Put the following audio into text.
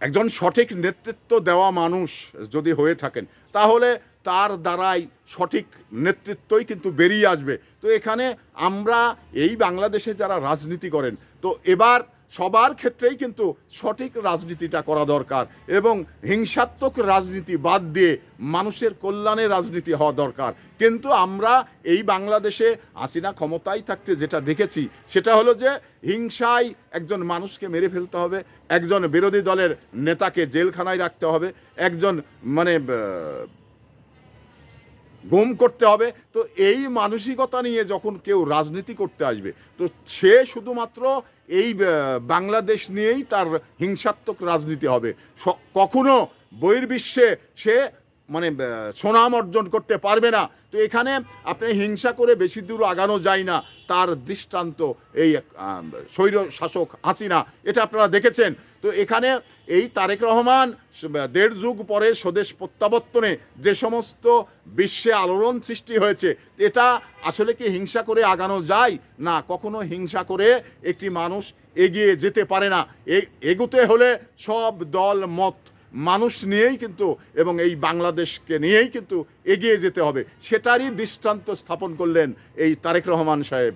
একজন সঠিক নেতৃত্ব দেওয়া মানুষ যদি হয়ে থাকেন, তাহলে তার দ্বারাই সঠিক নেতৃত্বই কিন্তু বেরিয়ে আসবে। তো এখানে আমরা এই বাংলাদেশে যারা রাজনীতি করেন, তো এবার সবার ক্ষেত্রেই কিন্তু সঠিক রাজনীতিটা করা দরকার এবং হিংসাত্মক রাজনীতি বাদ দিয়ে মানুষের কল্যাণে রাজনীতি হওয়া দরকার। কিন্তু আমরা এই বাংলাদেশে হাসিনা ক্ষমতায় থাকতে যেটা দেখেছি, সেটা হলো যে হিংসায় একজন মানুষকে মেরে ফেলতে হবে, একজন বিরোধী দলের নেতাকে জেলখানায় রাখতে হবে, একজন মানে গুম করতে হবে। তো এই মানসিকতা নিয়ে যখন কেউ রাজনীতি করতে আসবে, তো সে শুধুমাত্র এই বাংলাদেশ নিয়েই তার হিংসাত্মক রাজনীতি হবে। কখনো বহির্বিশ্বে সে মানে সুনাম অর্জন করতে পারবে না। তো এখানে আপনি হিংসা করে বেশি দূর আগানো যায় না। তার দৃষ্টান্ত এই স্বৈর শাসক হাসিনা, এটা আপনারা দেখেছেন। তো এখানে এই তারেক রহমান ১.৫ যুগ পরে স্বদেশ প্রত্যাবর্তনে যে সমস্ত বিশ্বে আলোড়ন সৃষ্টি হয়েছে, এটা আসলে কি হিংসা করে আগানো যায়? না, কখনো হিংসা করে একটি মানুষ এগিয়ে যেতে পারে না। এগোতে হলে সব দল মত মানুষ নিয়েই কিন্তু এবং এই বাংলাদেশকে নিয়েই কিন্তু এগিয়ে যেতে হবে। সেটারই দৃষ্টান্ত স্থাপন করলেন এই তারেক রহমান সাহেব।